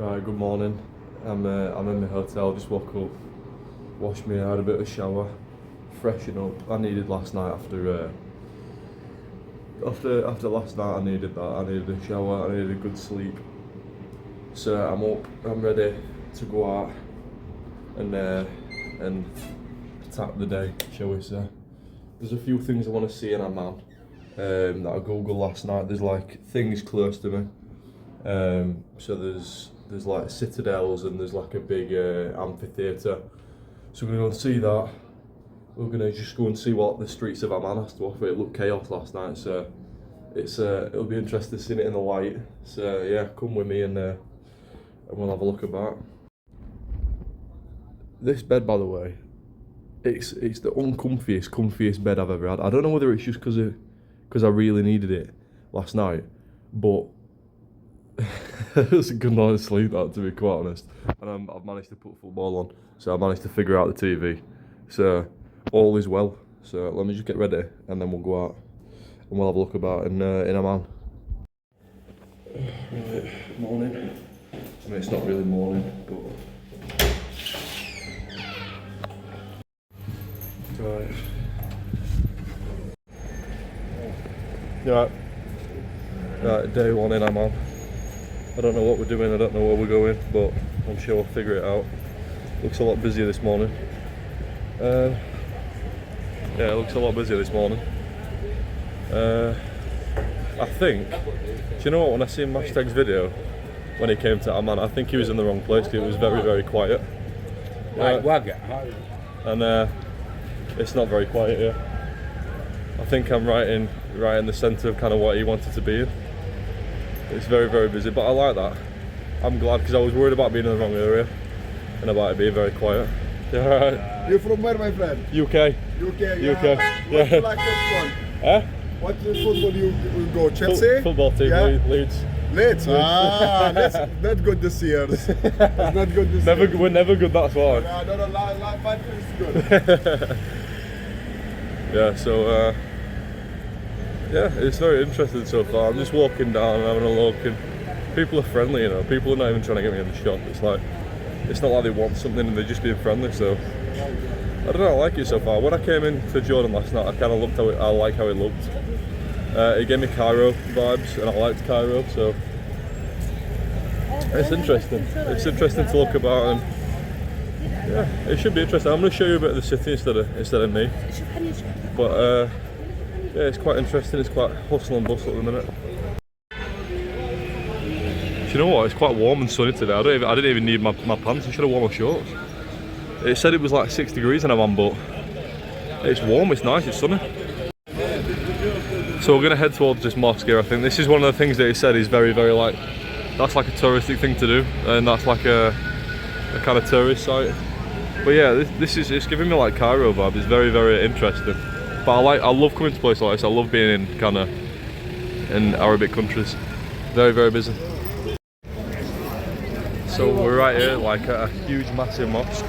Right, good morning. I'm in my hotel, just woke up, washed me, had a bit of a shower, freshen up. I needed last night after last night I needed that. I needed a shower, I needed a good sleep. So I'm up, I'm ready to go out and attack the day, shall we say. There's a few things I want to see in Amman that I googled last night. There's like things close to me. So there's like citadels and there's like a big amphitheatre. So we're gonna go and see that. We're gonna just go and see what the streets of Amman has to offer. It looked chaos last night, so it'll be interesting seeing it in the light. So yeah, come with me and we'll have a look about. This bed, by the way, it's the comfiest bed I've ever had. I don't know whether it's just because I really needed it last night, but it was a good night's sleep, that, to be quite honest. And I've managed to put football on, so I managed to figure out the TV. So all is well. So let me just get ready, and then we'll go out and we'll have a look about in Amman. Right, morning. I mean, it's not really morning, but right. Right, day one in Amman. I don't know what we're doing, I don't know where we're going, but I'm sure we'll figure it out. Looks a lot busier this morning. Yeah, it looks a lot busier this morning. I think, do you know what, when I seen Hashtag's video, when he came to Amman, I think he was in the wrong place because it was very, very quiet. And it's not very quiet here. I think I'm right in the centre of kind of what he wanted to be in. It's very, very busy, but I like that. I'm glad, because I was worried about being in the wrong area and about it being very quiet. Yeah, right. You're from where, my friend? UK. UK, yeah. UK. What do Yeah. you like football? Eh? What football you go? Chelsea? Football team, Yeah. Leeds. Leeds? That's not good this year. It's not good this year. We're never good, that's why. No, life is good. Yeah, so yeah, it's very interesting so far. I'm just walking down and having a look, and people are friendly, you know. People are not even trying to get me in the shop. It's not like they want something and they're just being friendly. So I don't know, I like it so far. When I came in to Jordan last night, I kind of I like how it looked. It gave me Cairo vibes, and I liked Cairo, so it's interesting. It's interesting to look about, and yeah, it should be interesting. I'm going to show you a bit of the city instead of me, but yeah, it's quite interesting. It's quite hustle and bustle at the minute. Do you know what? It's quite warm and sunny today. I didn't even need my pants. I should have worn my shorts. It said it was like 6 degrees in Amman, but it's warm. It's nice. It's sunny. So we're gonna head towards this mosque here. I think this is one of the things that he said is very, very like, that's like a touristic thing to do, and that's like a kind of tourist site. But yeah, it's giving me like Cairo vibe. It's very, very interesting. But I love coming to places like this. I love being in Arabic countries. Very, very busy. So we're right here, like at a huge, massive mosque.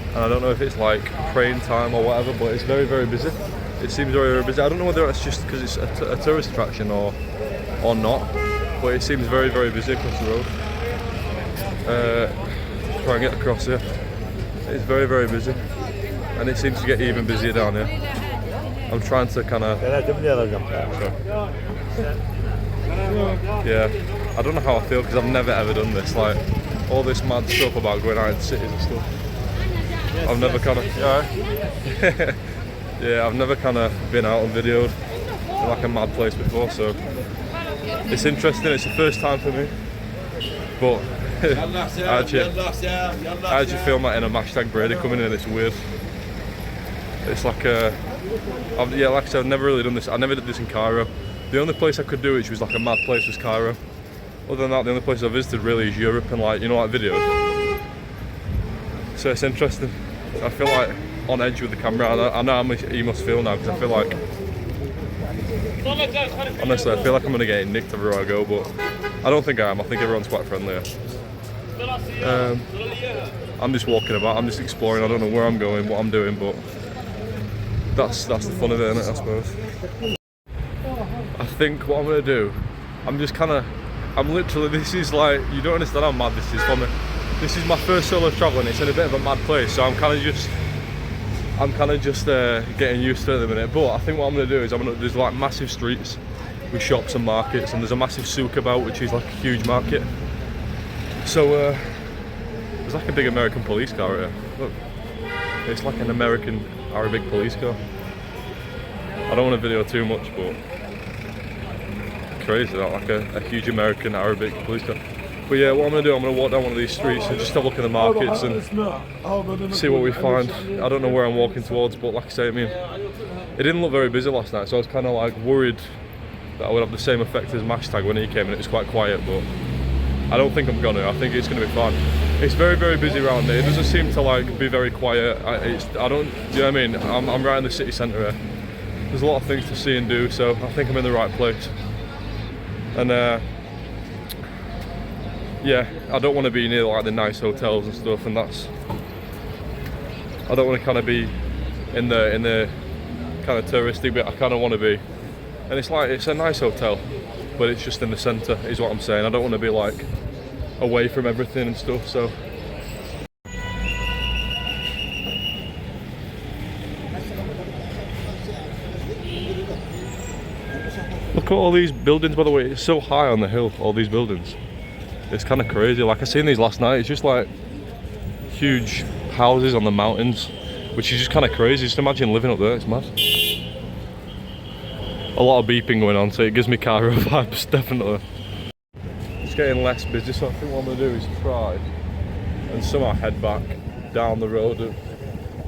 And I don't know if it's like praying time or whatever, but it's very, very busy. It seems very, very busy. I don't know whether it's just because it's a tourist attraction or not, but it seems very, very busy across the road. Try and get across here. It's very, very busy. And it seems to get even busier down here. I'm trying to kind of... Yeah, I don't know how I feel because I've never ever done this. Like, all this mad stuff about going out in cities and stuff. I've never kind of... Yeah, yeah, I've never kind of been out and videoed in like a mad place before, so... It's interesting, it's the first time for me. But... I actually feel like in a Hashtag Brady coming in, it's weird. It's like yeah, like I said, I've never really done this. I never did this in Cairo. The only place I could do which was like a mad place was Cairo. Other than that, the only place I visited really is Europe and like, you know, like videos. So it's interesting. I feel like on edge with the camera. I know how much you must feel now because I feel like, honestly, I feel like I'm gonna get nicked everywhere I go, but I don't think I am. I think everyone's quite friendly. I'm just walking about. I'm just exploring. I don't know where I'm going, what I'm doing, but that's the fun of it, isn't it, I suppose. I think what I'm going to do, I'm just kind of I'm literally, this is like, you don't understand how mad this is for me. This is my first solo travel and it's in a bit of a mad place, so I'm kind of just getting used to it at the minute. But I think what I'm going to do is there's like massive streets with shops and markets, and there's a massive souk about, which is like a huge market. So there's like a big American police car right here. Look, it's like an American Arabic police car. I don't want to video too much, but crazy, that like a huge American Arabic police car. But yeah, what I'm going to do, I'm going to walk down one of these streets and just have a look at the markets and see what we find. I don't know where I'm walking towards, but like I say, I mean, it didn't look very busy last night, so I was kind of like worried that I would have the same effect as Mashtag when he came and it was quite quiet, but I don't think I'm gonna. I think it's going to be fun. It's very, very busy around here. It doesn't seem to like be very quiet. I don't, do you know what I mean? I'm right in the city centre here. There's a lot of things to see and do, so I think I'm in the right place. And yeah, I don't want to be near like the nice hotels and stuff, and I don't want to kind of be in the kind of touristy bit. I kind of want to be, and it's like, it's a nice hotel, but it's just in the centre is what I'm saying. I don't want to be like away from everything and stuff, so. Look at all these buildings, by the way. It's so high on the hill, all these buildings. It's kind of crazy. Like, I seen these last night. It's just like huge houses on the mountains, which is just kind of crazy. Just imagine living up there. It's mad. A lot of beeping going on, so it gives me Cairo vibes, definitely. It's getting less busy, so I think what I'm going to do is try and somehow head back down the road of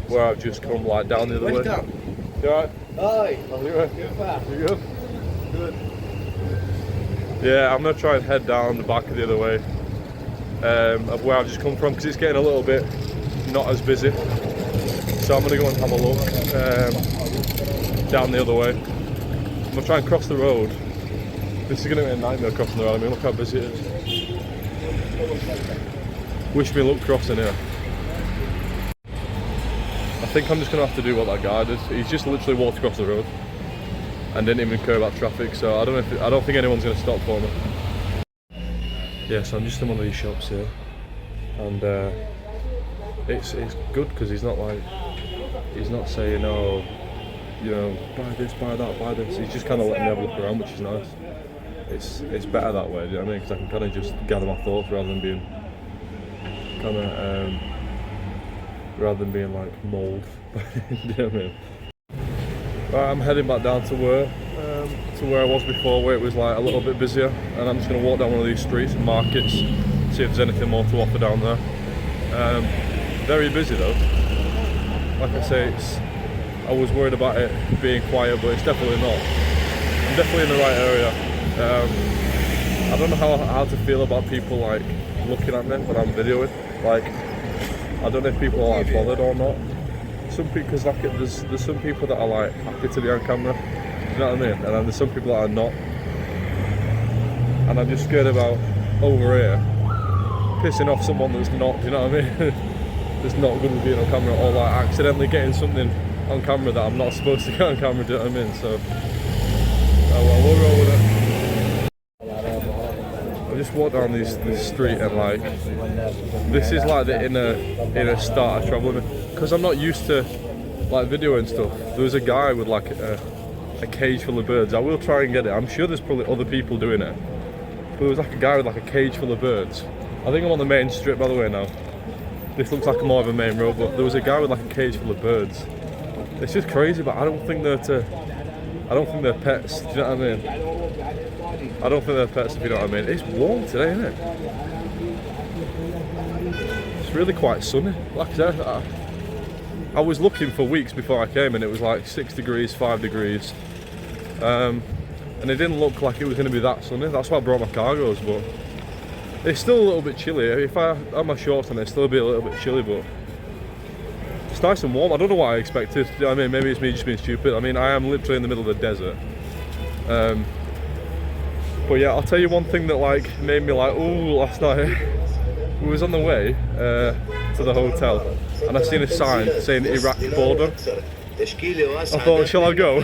where I've just come, like down the other way. You alright? Hi. Oh, you right? You're fine. You good? Good. Yeah, I'm going to try and head down the back of the other way of where I've just come from, because it's getting a little bit not as busy. So I'm going to go and have a look down the other way. I'm going to try and cross the road. This is going to be a nightmare crossing the road. I mean, look how busy it is. Wish me luck crossing here. I think I'm just going to have to do what that guy did. He's just literally walked across the road and didn't even care about traffic, so I don't think anyone's going to stop for me. Yeah, so I'm just in one of these shops here, and it's good because he's not saying, oh, you know, buy this, buy that, buy this. He's just kind of letting me have a look around, which is nice. It's better that way, do you know what I mean? Because I can kind of just gather my thoughts rather than being like mauled. Do you know what I mean? Right, I'm heading back down to where I was before, where it was like a little bit busier, and I'm just going to walk down one of these streets and markets, see if there's anything more to offer down there. Very busy though. Like I say, I was worried about it being quiet, but it's definitely not. I'm definitely in the right area. I don't know how to feel about people like looking at me when I'm videoing. Like, I don't know if people are like bothered or not. Some people, because like there's some people that are like happy to be on camera, do you know what I mean? And then there's some people that are not. And I'm just scared about over here pissing off someone that's not, do you know what I mean? That's not good at being on camera, or like accidentally getting something on camera that I'm not supposed to get on camera, do you know what I mean? So, well, we'll roll with it. I just walked down this street and like, this is like the inner start of traveling, because I'm not used to like video and stuff. There was a guy with like a cage full of birds. I will try and get it. I'm sure there's probably other people doing it, but there was like a guy with like a cage full of birds. I think I'm on the main strip, by the way, now. This looks like more of a main road, but there was a guy with like a cage full of birds. It's just crazy, but I don't think they're pets, do you know what I mean? I don't think they're pets, if you know what I mean. It's warm today, isn't it? It's really quite sunny. Like I said, I was looking for weeks before I came and it was like 6 degrees, 5 degrees. And it didn't look like it was going to be that sunny. That's why I brought my cargos, but it's still a little bit chilly. If I had my shorts on, it'd still be a little bit chilly, but it's nice and warm. I don't know what I expected. You know what I mean? Maybe it's me just being stupid. I mean, I am literally in the middle of the desert. But yeah, I'll tell you one thing that like made me like, ooh, last night. We was on the way to the hotel, and I seen a sign saying Iraq border. I thought, shall I go?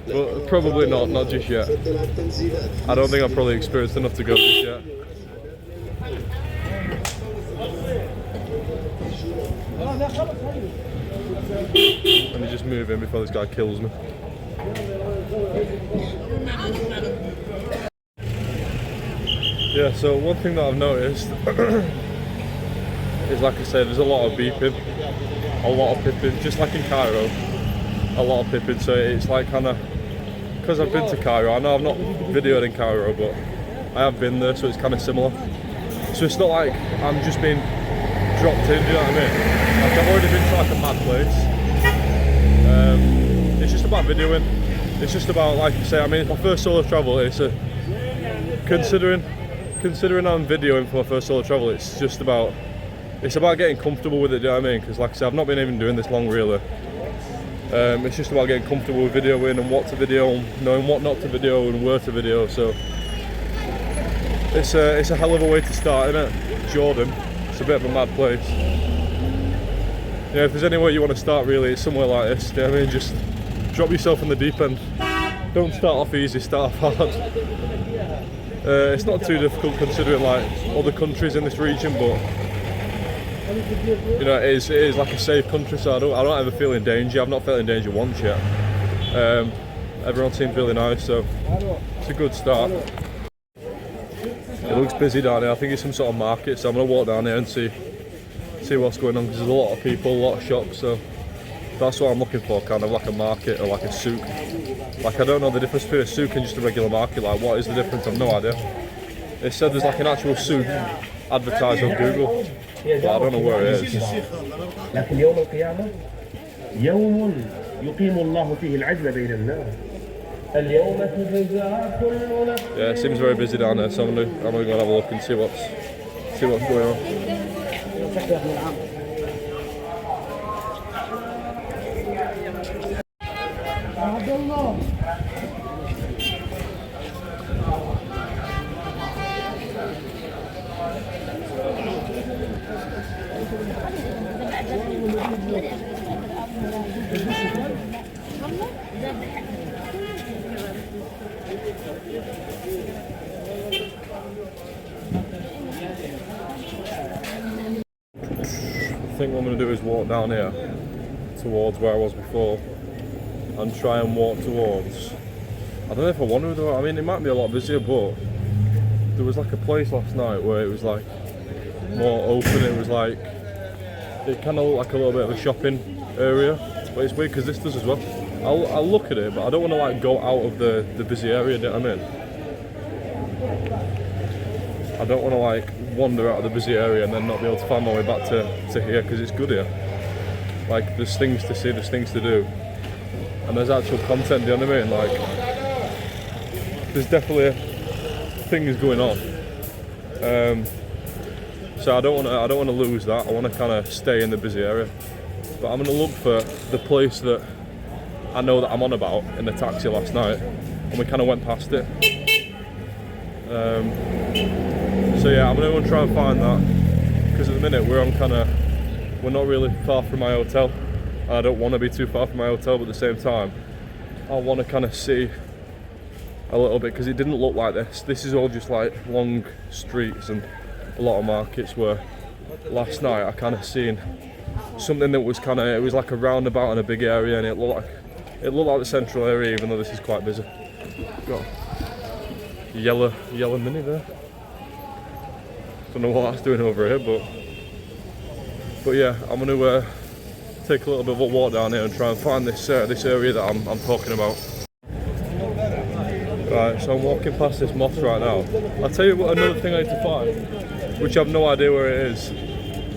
but probably not just yet. I don't think I've probably experienced enough to go just yet. Let me just move in before this guy kills me. Yeah, so one thing that I've noticed is, like I said, there's a lot of beeping, a lot of pipping, just like in Cairo, a lot of pipping. So it's like kind of, because I've been to Cairo, I know I've not videoed in Cairo, but I have been there, so it's kind of similar. So it's not like I'm just being dropped in, do you know what I mean? Like, I've already been to like a mad place. It's just about videoing. It's just about, like you say, I mean, it's my first solo travel. It's a, considering I'm videoing for my first solo travel, it's about getting comfortable with it, do you know what I mean? Because like I said, I've not been even doing this long really. It's just about getting comfortable with videoing and what to video, and knowing what not to video and where to video. So it's a hell of a way to start, isn't it? Jordan, it's a bit of a mad place. Yeah, if there's anywhere you want to start really, it's somewhere like this, do you know what I mean? Just drop yourself in the deep end. Don't start off easy, start off hard. It's not too difficult considering like other countries in this region, but you know, it is like a safe country, so I don't ever feel in danger. I've not felt in danger once yet. Everyone seems really nice, so it's a good start. It looks busy down here. I think it's some sort of market, so I'm gonna walk down here and see what's going on, because there's a lot of people, a lot of shops, so that's what I'm looking for, kind of like a market or like a souk. Like, I don't know the difference between a souk and just a regular market. Like, what is the difference? I've no idea. It said there's like an actual souk advertised on Google, but I don't know where it is. Yeah, it seems very busy down there, so I'm gonna go and have a look and see what's going on. I think what I'm going to do is walk down here towards where I was before and try and walk towards, I don't know if I want to do it. I mean, it might be a lot busier, but there was like a place last night where it was like more open. It was like, it kind of looked like a little bit of a shopping area, but it's weird because this does as well. I'll look at it, but I don't want to like go out of the busy area, do you know what I mean? I don't want to like wander out of the busy area and then not be able to find my way back to here, because it's good here. Like, there's things to see, there's things to do, and there's actual content, do you know what I mean? Like, there's definitely things going on. So I don't want to lose that. I want to kind of stay in the busy area, but I'm going to look for the place that I know that I'm on about in the taxi last night, and we kind of went past it. So yeah, I'm going to try and find that, because at the minute we're not really far from my hotel. I don't want to be too far from my hotel, but at the same time I want to kind of see a little bit, because it didn't look like this. This is all just like long streets and a lot of markets, where last night I kind of seen something that was it was like a roundabout in a big area, and it looked like the central area, even though this is quite busy. Got a yellow Mini there. Don't know what that's doing over here, but yeah, I'm going to take a little bit of a walk down here and try and find this area that I'm talking about. Right, so I'm walking past this mosque right now. I'll tell you what, another thing I need to find, which I have no idea where it is.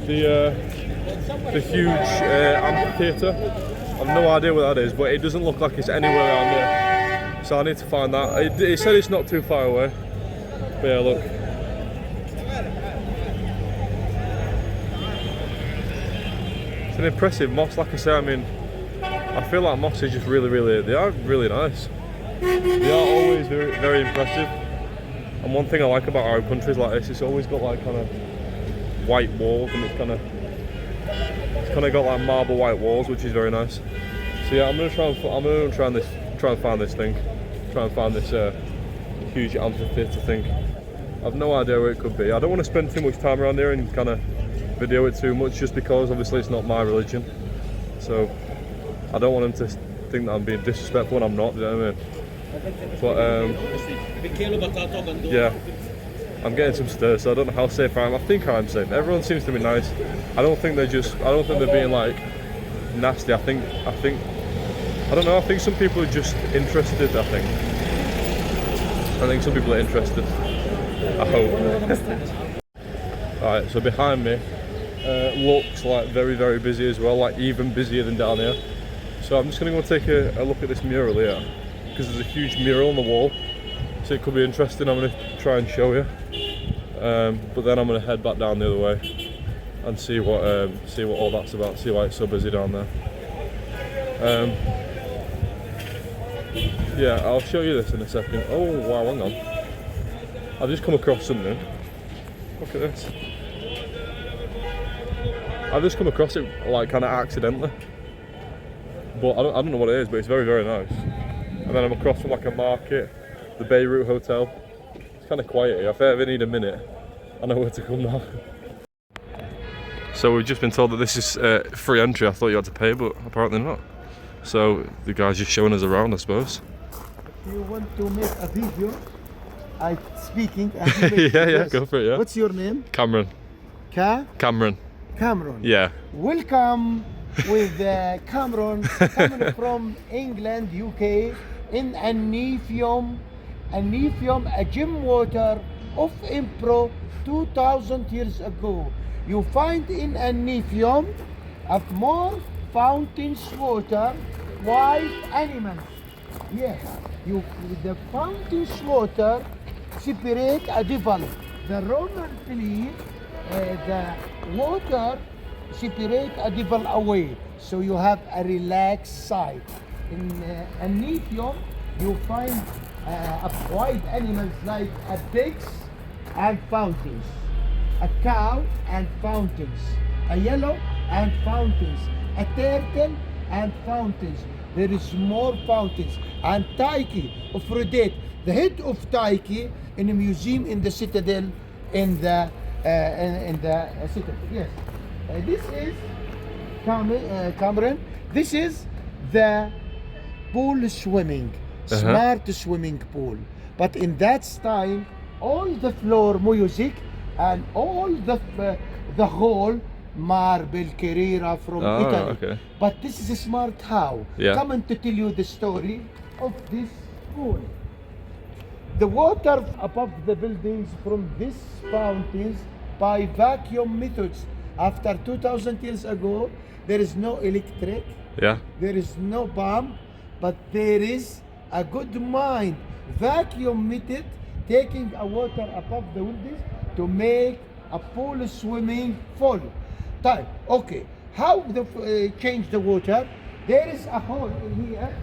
The huge amphitheatre. I've no idea where that is, but it doesn't look like it's anywhere around here. So I need to find that. It said it's not too far away. But yeah, look. It's an impressive mosque, like I say. I mean, I feel like mosques are just they are really nice. They are always very, very impressive. And one thing I like about Arab countries like this, it's always got like kind of white walls, and it's kind of got like marble white walls, which is very nice. So yeah, I'm gonna try try and find this thing. Try and find this huge amphitheatre thing. I've no idea where it could be. I don't want to spend too much time around here and kind of video it too much, just because obviously it's not my religion. So I don't want them to think that I'm being disrespectful, and I'm not, you know what I mean? But yeah, I'm getting some stirs, so I don't know how safe I am. I think I'm safe. Everyone seems to be nice. I don't think they're being like nasty. I don't know, I think some people are just interested. I think some people are interested. I hope. Alright, so behind me looks like very, very busy as well, like even busier than down here. So I'm just going to go take a look at this mural here, because there's a huge mural on the wall, so it could be interesting. I'm going to try and show you, but then I'm going to head back down the other way and see what all that's about, see why it's so busy down there. Yeah, I'll show you this in a second. Oh wow, hang on. I've just come across something. Look at this. I've just come across it like kind of accidentally. But I don't know what it is, but it's very, very nice. And then I'm across from like a market, the Beirut Hotel. It's kind of quiet here. If I ever need a minute, I know where to come now. So we've just been told that this is free entry. I thought you had to pay, but apparently not. So the guy's just showing us around, I suppose. If you want to make a video, I'm speaking. Yeah, go for it, yeah. What's your name? Cameron. Cameron. Cameron. Yeah. Welcome with Cameron, coming from England, UK, in Aniphium, a gym water of Impro 2000 years ago. You find in Aniphium of more fountains water, wild animals. Yes, the fountains water separate a devil. The Roman believe the water separate a devil away, so you have a relaxed side. In Aniphium, you find wild animals like pigs and fountains, a cow and fountains, a yellow and fountains, a turtle and fountains. There is more fountains. And Tyche of Aphrodite, the head of Tyche, in a museum in the citadel, in the citadel. Yes. This is Cameron. This is the pool swimming, smart swimming pool. But in that time, all the floor music and all the whole marble Carrera from Italy. Okay. But this is a smart how. Yeah. Coming to tell you the story of this pool. The water above the buildings from these fountains by vacuum methods. After 2000 years ago, there is no electric. Yeah. There is no pump, but there is a good mind. Vacuum method, taking a water above the windows to make a pool swimming full. Time. Okay. How the change the water? There is a hole in here.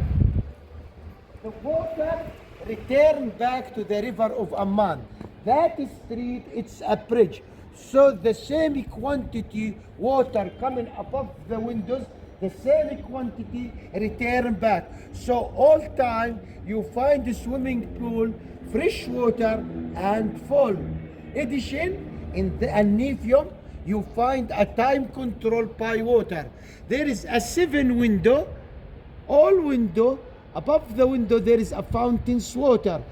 The water return back to the river of Amman. That street, it's a bridge. So the same quantity water coming above the windows, the same quantity return back. So all time you find the swimming pool, fresh water and full. Addition, in the Aniphium, you find a time control by water. There is a 7 window, all window, above the window there is a fountain's water.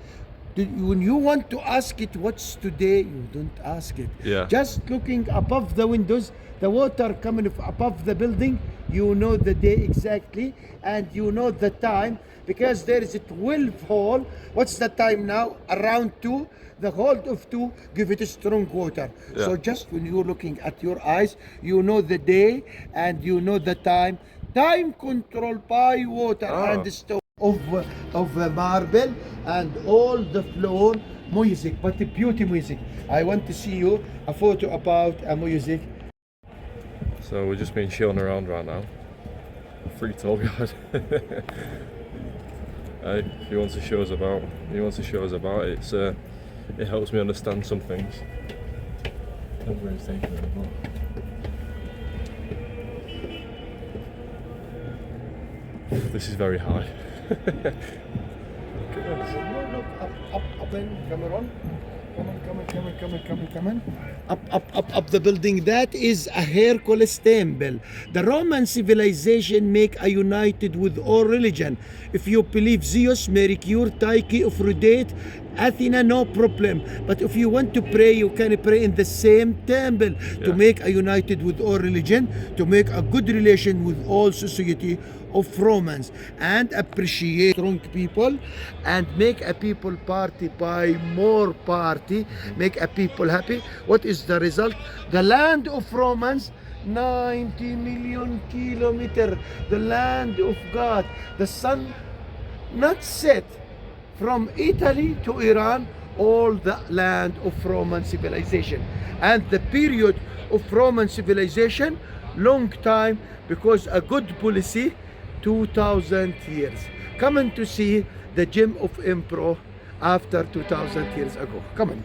When you want to ask it what's today, you don't ask it. Yeah. Just looking above the windows, the water coming above the building, you know the day exactly, and you know the time, because there is a 12 hole. What's the time now? Around 2. The hole of 2 give it a strong water. Yeah. So just when you're looking at your eyes, you know the day and you know the time. Time control by water and the stone of marble and all the floor music, but the beauty music. I want to see you a photo about a music. So we're just being shown around right now. Free tour guide. Hey, if he wants to show us about, it. It helps me understand some things. This is very high. Look up in Cameroon. Come on. Up the building. That is a Hercules temple. The Roman civilization make a united with all religion. If you believe Zeus, Mercure, Tyche, Aphrodite, Athena, no problem. But if you want to pray, you can pray in the same temple to make a united with all religion, to make a good relation with all society of Romans, and appreciate strong people, and make a people party by more party, make a people happy. What is the result? The land of Romans, 90 million kilometer, the land of God. The sun not set from Italy to Iran, all the land of Roman civilization. And the period of Roman civilization, long time, because a good policy, 2000 years. Coming to see the gem of Emperor after 2000 years ago. Come on.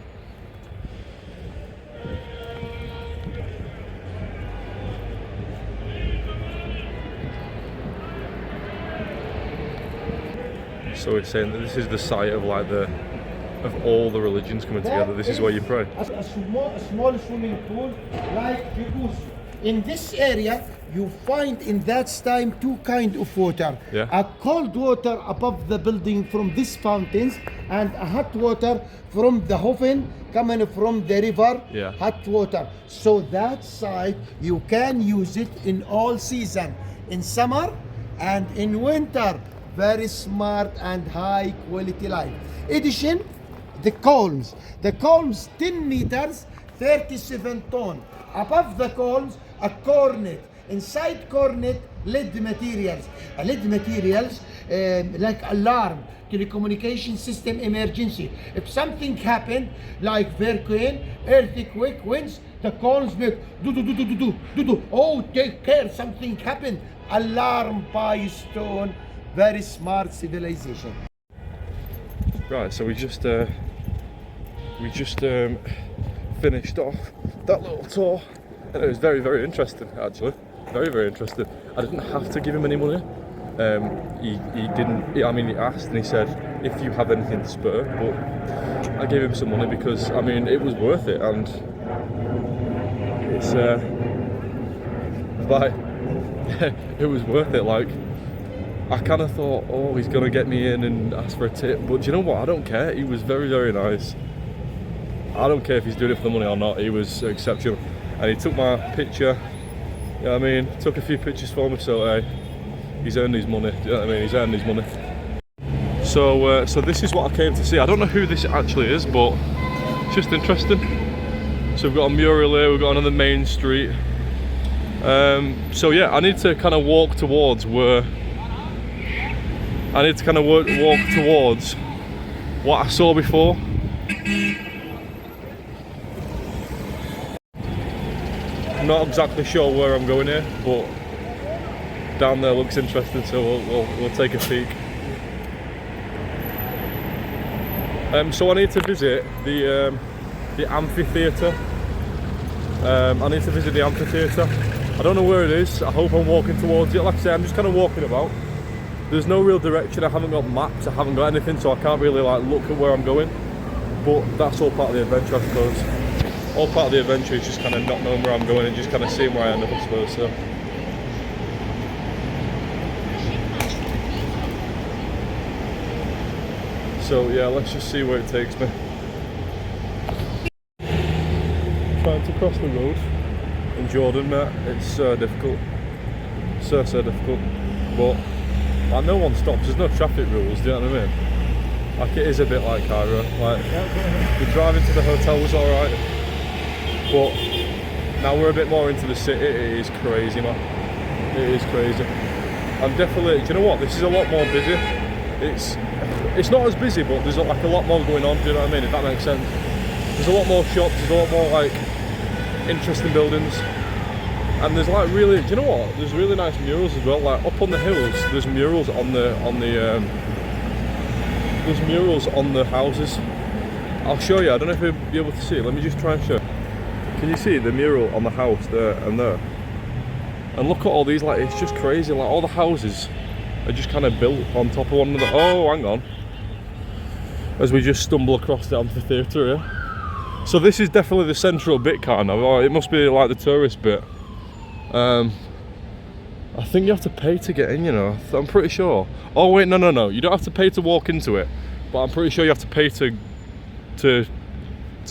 So we're saying that this is the site of like of all the religions coming together. This is where you pray. A small swimming pool like jacuzzi. In this area, you find in that time two kind of water. Yeah. A cold water above the building from these fountains, and a hot water from the Hofen coming from the river. Yeah. Hot water. So that side you can use it in all season, in summer and in winter. Very smart and high quality life. Addition, the columns. The columns 10 meters, 37 ton. Above the columns, a cornet. Inside cornet, lead materials. Lead materials like alarm, telecommunication system emergency. If something happened, like hurricane, earthquake, winds, the columns make do. Oh, take care, something happened. Alarm by stone. Very smart civilization. Right, so we just finished off that little tour, and it was very, very interesting actually. Very interesting. I didn't have to give him any money. He didn't. I mean, he asked and he said, "If you have anything to spare," but I gave him some money because I mean it was worth it, and it's like it was worth it. Like, I kind of thought, oh, he's gonna get me in and ask for a tip, but do you know what? I don't care. He was very, very nice. I don't care if he's doing it for the money or not. He was exceptional, and he took my picture. You know what I mean? Took a few pictures for me, so he's earned his money. Do you know what I mean? He's earned his money. So, so this is what I came to see. I don't know who this actually is, but it's just interesting. So we've got a mural here. We've got another main street. So yeah, I need to kind of walk towards where. I need to kind of walk towards what I saw before. I'm not exactly sure where I'm going here, but down there looks interesting, so we'll take a peek. So I need to visit the amphitheatre. I need to visit the amphitheatre. I don't know where it is. I hope I'm walking towards it. Like I say, I'm just kind of walking about. There's no real direction. I haven't got maps. I haven't got anything, so I can't really like look at where I'm going. But that's all part of the adventure, I suppose. All part of the adventure is just kind of not knowing where I'm going and just kind of seeing where I end up, I suppose. So yeah, let's just see where it takes me. Trying to cross the road in Jordan, it's so difficult. So difficult. But like, no one stops, there's no traffic rules, do you know what I mean? Like, it is a bit like Cairo. Like, the driving to the hotel was alright, but now we're a bit more into the city. It is crazy, man. It is crazy. I'm definitely, do you know what? This is a lot more busy. It's not as busy, but there's like a lot more going on, do you know what I mean? If that makes sense. There's a lot more shops, there's a lot more like interesting buildings. And there's like really, do you know what? There's really nice murals as well. Like up on the hills, there's murals on the there's murals on the houses. I'll show you. I don't know if you'll be able to see it. Let me just try and show. Can you see the mural on the house there and there? And look at all these. Like, it's just crazy. Like all the houses are just kind of built on top of one another. Oh, hang on. As we just stumble across the amphitheatre here. So this is definitely the central bit, kind of. Or it must be like the tourist bit. I think you have to pay to get in, you know. I'm pretty sure. Oh wait, no. You don't have to pay to walk into it, but I'm pretty sure you have to pay to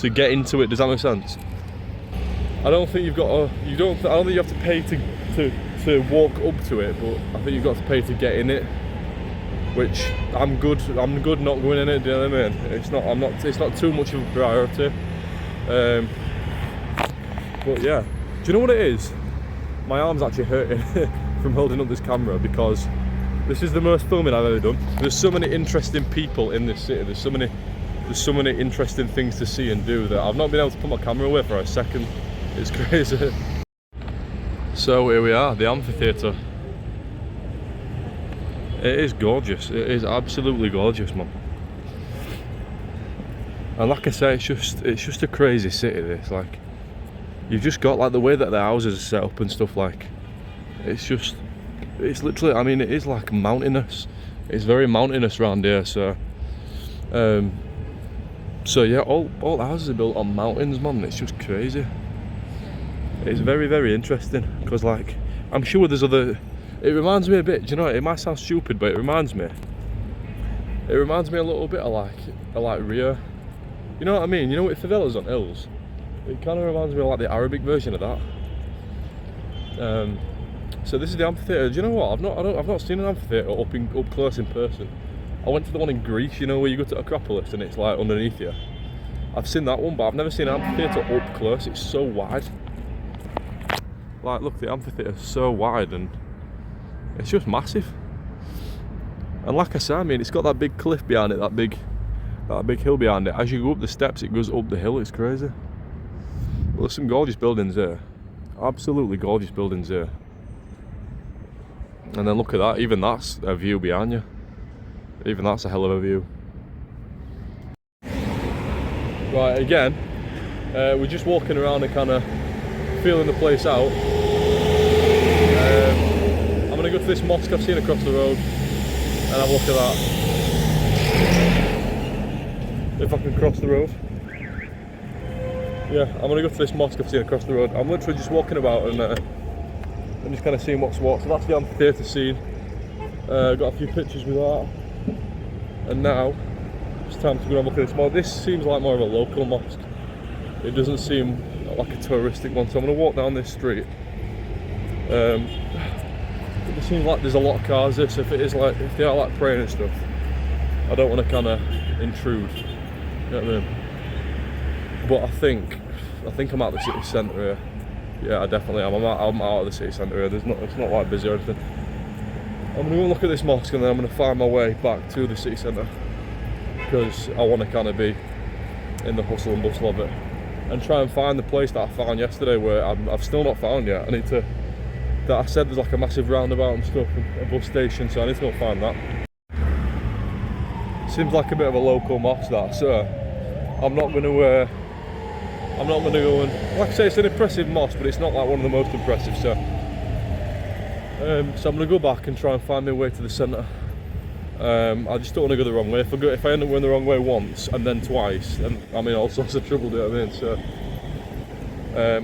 get into it. Does that make sense? I don't think you've got to. I don't think you have to pay to walk up to it, but I think you've got to pay to get in it. Which I'm good not going in it. Do you know what I mean? It's not too much of a priority. But yeah, do you know what it is? My arm's actually hurting from holding up this camera because this is the most filming I've ever done. There's so many interesting people in this city. There's so many interesting things to see and do that I've not been able to put my camera away for a second. It's crazy. So here we are, the amphitheatre. It is gorgeous. It is absolutely gorgeous, man. And like I say, it's just a crazy city. This, like, you've just got like the way that the houses are set up and stuff. Like, it's literally. I mean, it is like mountainous. It's very mountainous around here. So yeah, all the houses are built on mountains, man. It's just crazy. It's very, very interesting because, like, I'm sure there's other. It reminds me a bit. Do you know? It might sound stupid, but it reminds me. It reminds me a little bit of like Rio. You know what I mean? You know, with favelas on hills. It kind of reminds me of like the Arabic version of that. So this is the amphitheatre. Do you know what? I've not seen an amphitheatre up close in person. I went to the one in Greece. You know, where you go to Acropolis and it's like underneath you. I've seen that one, but I've never seen an amphitheatre up close. It's so wide. Like, look, the amphitheatre is so wide and it's just massive. And like I said, I mean, it's got that big cliff behind it, that big hill behind it. As you go up the steps, it goes up the hill. It's crazy. Well, there's some gorgeous buildings here. Absolutely gorgeous buildings here. And then look at that. Even that's a view behind you. Even that's a hell of a view. Right, again, we're just walking around and kind of feeling the place out. I'm going to go to this mosque I've seen across the road and have a look at that. If I can cross the road. Yeah, I'm going to go to this mosque I've seen across the road. I'm literally just walking about and just kind of seeing what's what. So that's the amphitheatre scene. Got a few pictures with that. And now it's time to go and look at this mosque. This seems like more of a local mosque. It doesn't seem like a touristic one. So I'm going to walk down this street. It seems like there's a lot of cars here, so if they are like praying and stuff, I don't want to kind of intrude. You know what I mean? But I think I'm out of the city centre here. Yeah, I definitely am. I'm out of the city centre here. It's not like busy or anything. I'm going to go and look at this mosque and then I'm going to find my way back to the city centre because I want to kind of be in the hustle and bustle of it and try and find the place that I found yesterday where I've still not found yet. That I said there's like a massive roundabout and stuff and a bus station, so I need to go and find that. Seems like a bit of a local mosque that, so I'm not going to go and, like I say, it's an impressive mosque, but it's not like one of the most impressive, so I'm going to go back and try and find my way to the centre. I just don't want to go the wrong way. If I end up going the wrong way once and then twice, then I'm in all sorts of trouble, do you know what I mean? So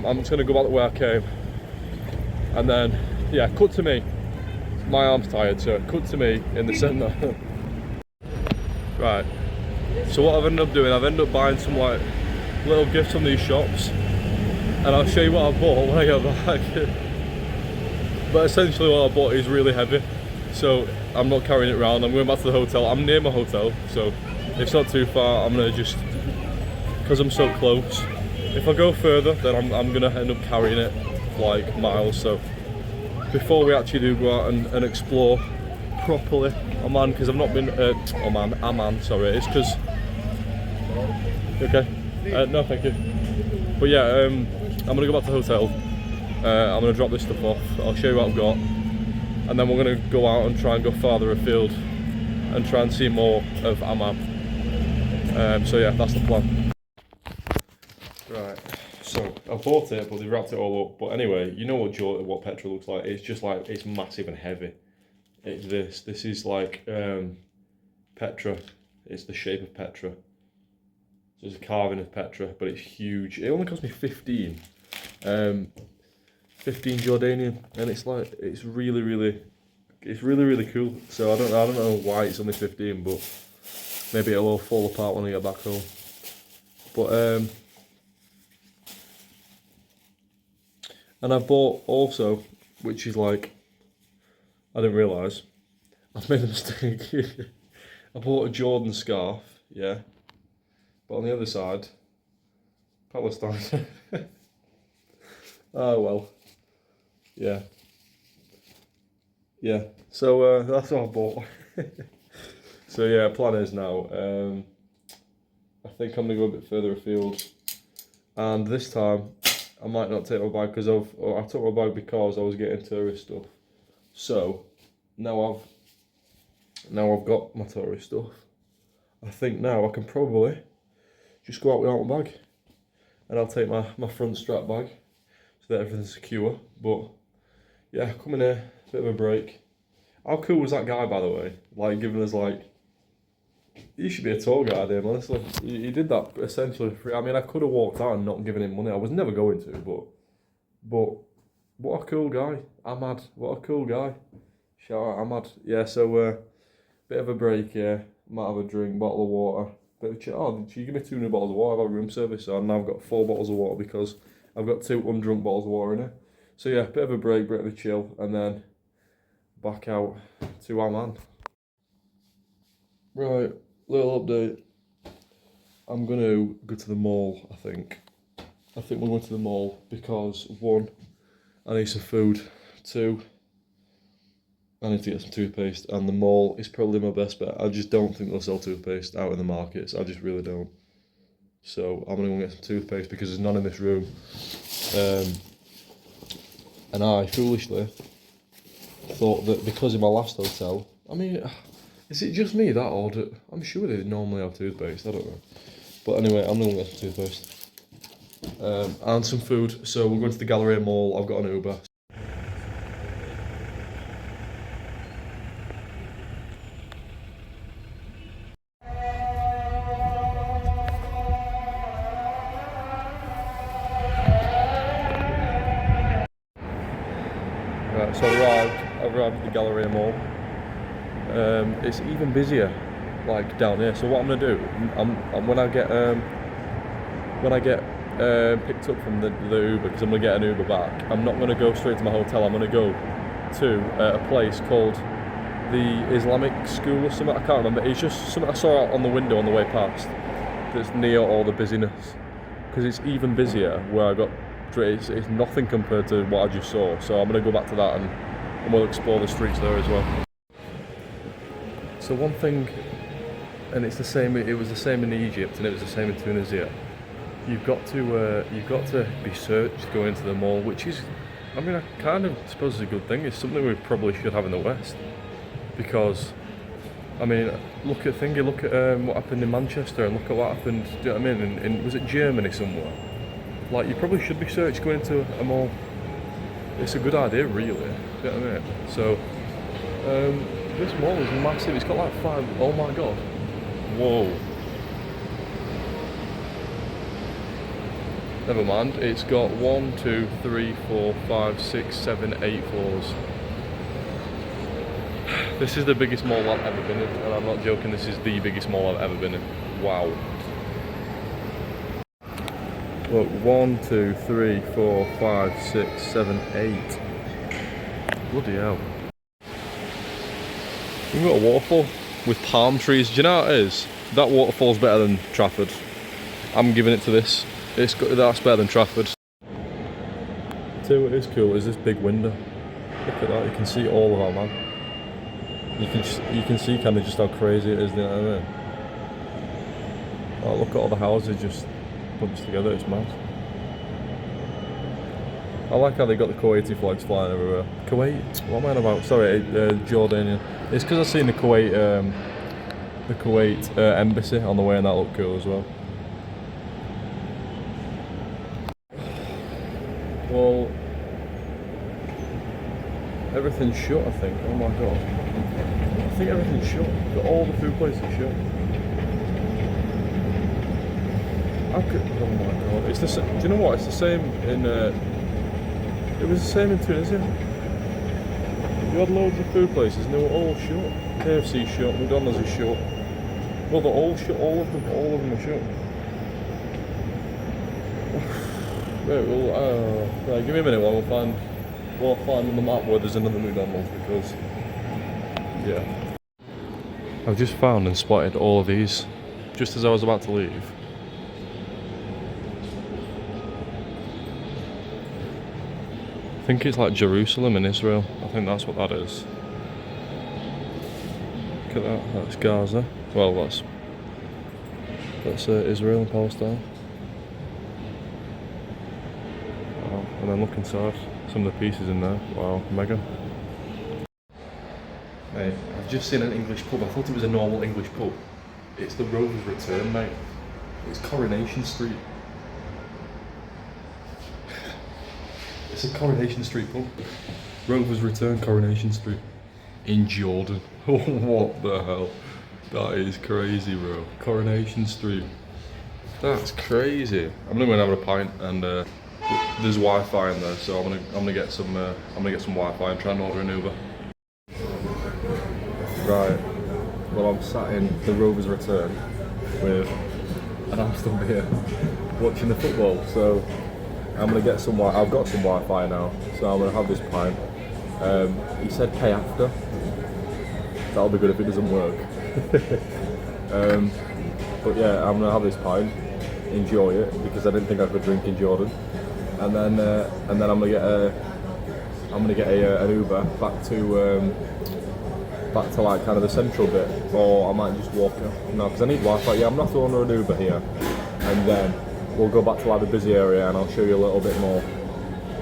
I'm just going to go back the way I came. And then, yeah, cut to me. My arm's tired, so cut to me in the centre. Right. So what I've ended up doing, I've ended up buying some like little gifts from these shops, and I'll show you what I bought when I get back. But essentially, what I bought is really heavy, so I'm not carrying it around. I'm going back to the hotel. I'm near my hotel, so it's not too far. I'm gonna just, because I'm so close. If I go further, then I'm gonna end up carrying it like miles. So before we actually do go out and explore properly Amman, because I've not been Amman, sorry, it's because okay, no thank you, but yeah, I'm gonna go back to the hotel. I'm gonna drop this stuff off, I'll show you what I've got, and then we're gonna go out and try and go farther afield and try and see more of Amman. So yeah, that's the plan. Right, so I bought it, but they wrapped it all up. But anyway, you know what Petra looks like. It's just like, it's massive and heavy. it's this. This is like Petra. It's the shape of Petra. So it's a carving of Petra, but it's huge. It only cost me 15. 15 Jordanian, and it's like it's really really cool. So I don't know why it's only 15, but maybe it'll all fall apart when I get back home. But and I bought also, which is like, I didn't realise, I've made a mistake. I bought a Jordan scarf, yeah, but on the other side, Palestine. Oh well. Yeah. So that's what I bought. So yeah, plan is now. I think I'm gonna go a bit further afield, and this time I might not take my bag because I took my bag because I was getting tourist stuff. So now I've got my tourist stuff. I think now I can probably just go out without my bag, and I'll take my front strap bag so that everything's secure. But yeah, coming here, bit of a break. How cool was that guy, by the way? Like, giving us like, he should be a tour guide here, honestly. He did that essentially for free. I mean, I could have walked out and not given him money. I was never going to, but what a cool guy. Ahmad, what a cool guy. Shout out Ahmad. Yeah, so bit of a break, yeah. Might have a drink, bottle of water. Bit of chill. Oh, she gave me 2 new bottles of water. I've got room service, so now I've got 4 bottles of water because I've got 2 undrunk bottles of water in it. So yeah, bit of a break, bit of a chill, and then back out to Amman. Right, little update. I'm gonna go to the mall, I think. I think we're going to the mall because 1, I need some food. 2, I need to get some toothpaste, and the mall is probably my best bet. I just don't think they'll sell toothpaste out in the markets. I just really don't. So I'm gonna go and get some toothpaste because there's none in this room. And I foolishly thought that because in my last hotel, I mean, is it just me that ordered? I'm sure they normally have toothpaste, I don't know. But anyway, I'm gonna get some toothpaste. And some food, so we're going to the Galleria Mall. I've got an Uber. Right, so I've arrived at the Galleria Mall. It's even busier, like down here. So what I'm gonna do, when I get picked up from the Uber, because I'm gonna get an Uber back, I'm not gonna go straight to my hotel. I'm gonna go to a place called the Islamic School or something. I can't remember. It's just something I saw out on the window on the way past. That's near all the busyness, because it's even busier where I got. It's nothing compared to what I just saw, so I'm going to go back to that and we'll explore the streets there as well. So one thing, and it's the same. It was the same in Egypt, and it was the same in Tunisia. You've got to be searched going into the mall, which is, I mean, I kind of suppose is a good thing. It's something we probably should have in the West, because, I mean, look at what happened in Manchester, and look at what happened. Do you know what I mean? In was it Germany somewhere? Like, you probably should be searched going into a mall. It's a good idea, really. You know what I mean? So, this mall is massive. It's got like 5. Oh my god! Whoa! Never mind. It's got 1, 2, 3, 4, 5, 6, 7, 8 floors. This is the biggest mall I've ever been in, and I'm not joking. This is the biggest mall I've ever been in. Wow. Look, 1, 2, 3, 4, 5, 6, 7, 8. Bloody hell. We've got a waterfall with palm trees. Do you know what it is? That waterfall's better than Trafford. I'm giving it to this. That's better than Trafford. I'll tell you what is cool is this big window. Look at that, you can see all of our man. You can see kind of just how crazy it is, you know what I mean? Oh, look at all the houses just bunched together, it's mad. I like how they got the Kuwaiti flags flying everywhere. Kuwait? What am I on about? Sorry, Jordanian. It's because I've seen the Kuwait embassy on the way, and that looked cool as well. Well, Everything's shut, I think. Oh my god. I think everything's shut. All the food places are shut. How could, oh my god. It's the do you know what? It's the same in it was the same in Tunisia. You had loads of food places and they were all shut. KFC's shut, McDonald's is shut. Well, they're all shut, all of them are shut. Right, well, right, give me a minute while I'll find on the map where there's another McDonald's, because, yeah. I've just found and spotted all of these, just as I was about to leave. I think it's like Jerusalem in Israel. I think that's what that is. Look at that, that's Gaza. Well, that's Israel and Palestine. Wow. And then look inside, some of the pieces in there. Wow, mega. Mate, I've just seen an English pub. I thought it was a normal English pub. It's the Rovers Return, mate. It's Coronation Street. It's a Coronation Street pub. Rovers Return, Coronation Street. In Jordan. What the hell? That is crazy, bro. Coronation Street. That's crazy. I'm gonna go and have a pint, and there's Wi-Fi in there, so I'm gonna get some Wi-Fi and try and order an Uber. Right. Well, I'm sat in the Rovers Return with an Amstel beer, watching the football. So I'm gonna get some. I've got some Wi-Fi now, so I'm gonna have this pint. He said pay after. That'll be good if it doesn't work. But yeah, I'm gonna have this pint, enjoy it, because I didn't think I could drink in Jordan, and then I'm gonna get an Uber back to like kind of the central bit, or I might just walk. No, because I need Wi-Fi. Yeah, I'm gonna have to order an Uber here, and then we'll go back to like the busy area, and I'll show you a little bit more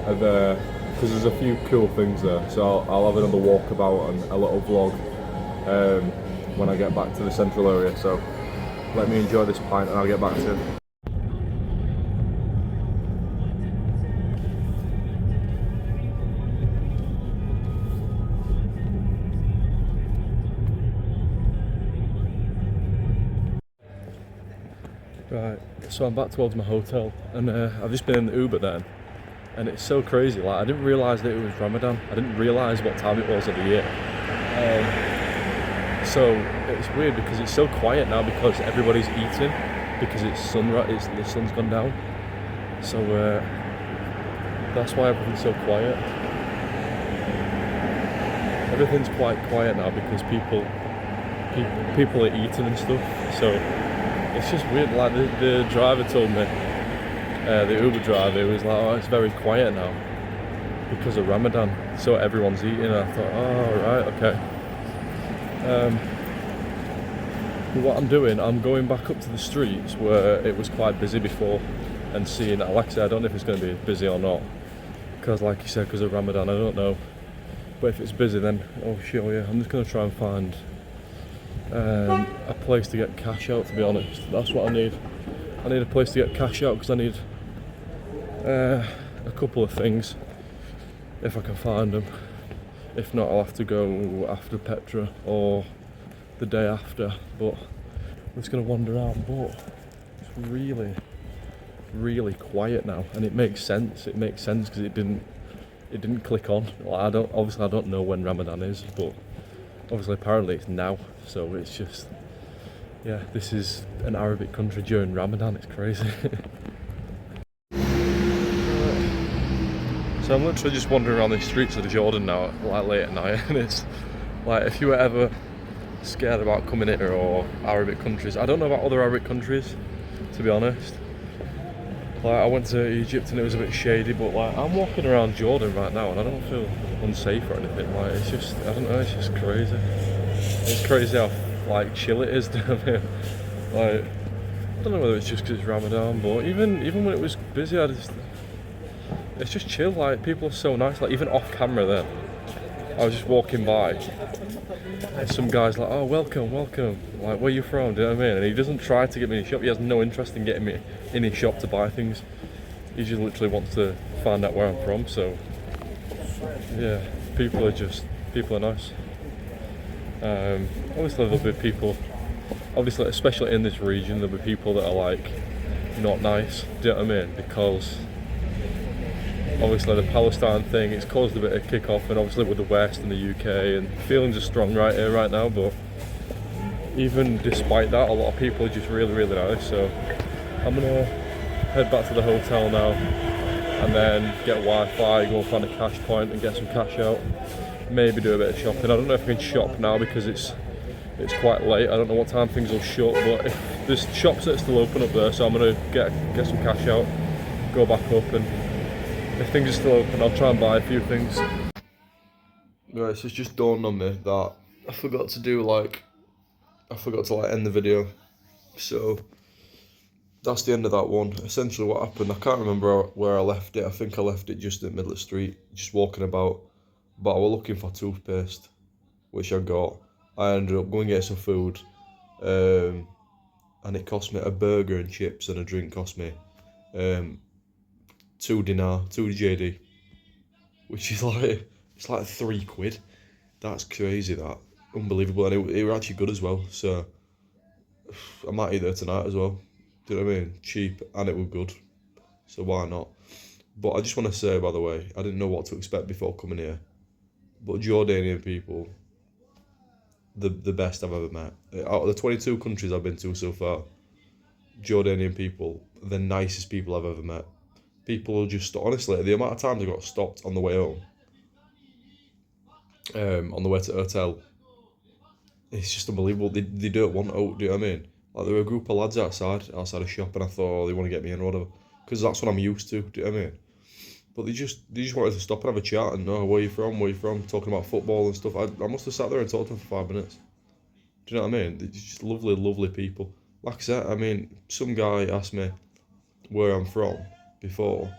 of because there's a few cool things there. So I'll have another walkabout and a little vlog when I get back to the central area. So let me enjoy this pint and I'll get back to it. Right, so I'm back towards my hotel, and I've just been in the Uber then, and it's so crazy. Like, I didn't realise that it was Ramadan. I didn't realise what time it was of the year. So it's weird because it's so quiet now because everybody's eating, because it's sunrise, the sun's gone down. So that's why everything's so quiet. Everything's quite quiet now because people are eating and stuff. So it's just weird. Like the driver told me, the Uber driver, he was like, "Oh, it's very quiet now because of Ramadan, so everyone's eating." And I thought, "Oh, right, okay." What I'm doing, I'm going back up to the streets where it was quite busy before, and seeing. Like I said, I don't know if it's going to be busy or not, because, like you said, because of Ramadan, I don't know. But if it's busy, then I'll show you. I'm just going to try and find a place to get cash out, to be honest. That's what I need. I need a place to get cash out because I need a couple of things, if I can find them. If not, I'll have to go after Petra or the day after. But I'm just going to wander around. But it's really, really quiet now, and it makes sense. It makes sense because it didn't click on. Like, I don't know when Ramadan is, but obviously apparently it's now. So it's just, yeah, this is an Arabic country during Ramadan. It's crazy. So I'm literally just wandering around the streets of Jordan now, like late at night, and it's like, if you were ever scared about coming here or Arabic countries, I don't know about other Arabic countries, to be honest. Like, I went to Egypt and it was a bit shady, but like, I'm walking around Jordan right now and I don't feel unsafe or anything. Like, it's just, I don't know, it's just crazy. It's crazy how like chill it is down here. Like, I don't know whether it's just because it's Ramadan, but even when it was busy, it's just chill. Like, people are so nice. Like, even off camera there, I was just walking by and some guy's like, "Oh, welcome, like, where you from?" Do you know what I mean? And he doesn't try to get me in his shop. He has no interest in getting me in his shop to buy things. He just literally wants to find out where I'm from. So yeah, people are nice. Obviously there'll be people, obviously especially in this region, there'll be people that are like not nice. Do you know what I mean? Because obviously the Palestine thing, it's caused a bit of kick-off, and obviously with the West and the UK, and feelings are strong right here, right now, but even despite that, a lot of people are just really, really nice. So I'm gonna head back to the hotel now, and then get Wi-Fi, go and find a cash point and get some cash out. Maybe do a bit of shopping. I don't know if I can shop now because it's quite late. I don't know what time things will shut, but if there's shops that are still open up there, so I'm gonna get some cash out, go back up, and if things are still open, I'll try and buy a few things. Right, so it's just dawned on me that I forgot to end the video. So that's the end of that one. Essentially what happened, I can't remember where I left it. I think I left it just in the middle of the street, just walking about. But I was looking for toothpaste, which I got. I ended up going to get some food, and it cost me a burger and chips, and a drink cost me £2 JD, which is like, it's like £3. That's crazy, that. Unbelievable, and it were actually good as well, so I might eat there tonight as well. Do you know what I mean? Cheap, and it was good, so why not? But I just want to say, by the way, I didn't know what to expect before coming here, but Jordanian people, the best I've ever met. Out of the 22 countries I've been to so far, Jordanian people, the nicest people I've ever met. People will just, honestly, the amount of times I got stopped on the way home, on the way to the hotel, it's just unbelievable. They don't want out, do you know what I mean? Like, there were a group of lads outside a shop, and I thought, oh, they want to get me in or whatever, because that's what I'm used to, do you know what I mean? But they just wanted to stop and have a chat, and where you from, talking about football and stuff. I must have sat there and talked to them for 5 minutes. Do you know what I mean? They're just lovely, lovely people. Like I said, I mean, some guy asked me where I'm from before,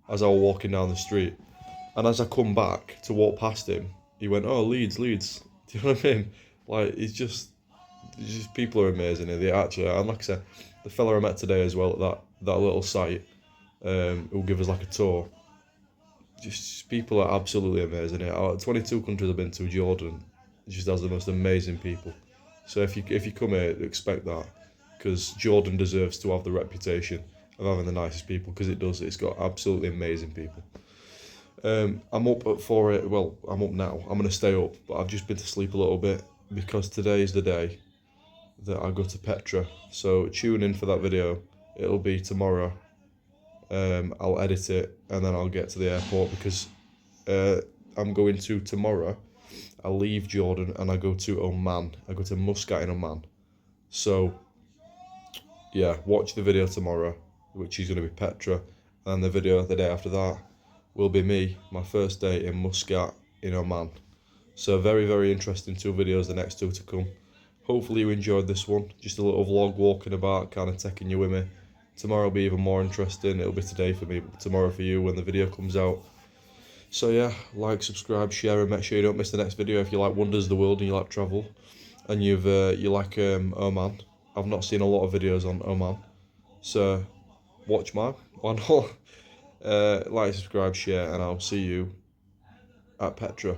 as I was walking down the street, and as I come back to walk past him, he went, oh, Leeds. Do you know what I mean? Like, it's just people are amazing here. They actually are. And like I said, the fella I met today as well at that little site, who'll give us like a tour. Just people are absolutely amazing here. Out of 22 countries I've been to, Jordan just has the most amazing people. So if you come here, expect that, because Jordan deserves to have the reputation of having the nicest people, because it does. It's got absolutely amazing people. I'm up at 4. Well, I'm up now. I'm gonna stay up, but I've just been to sleep a little bit because today is the day that I go to Petra. So tune in for that video. It'll be tomorrow. I'll edit it and then I'll get to the airport, because I'm going to tomorrow. I leave Jordan and I go to Oman. I go to Muscat in Oman. So yeah, watch the video tomorrow, which is going to be Petra, and the video the day after that will be me, my first day in Muscat in Oman. So very, very interesting 2 videos, the next 2 to come. Hopefully you enjoyed this one. Just a little vlog walking about, kind of taking you with me. Tomorrow will be even more interesting. It'll be today for me, but tomorrow for you when the video comes out. So yeah, like, subscribe, share, and make sure you don't miss the next video if you like wonders of the world and you like travel, and you like Oman. I've not seen a lot of videos on Oman, so watch mine. Why not? Like, subscribe, share, and I'll see you at Petra.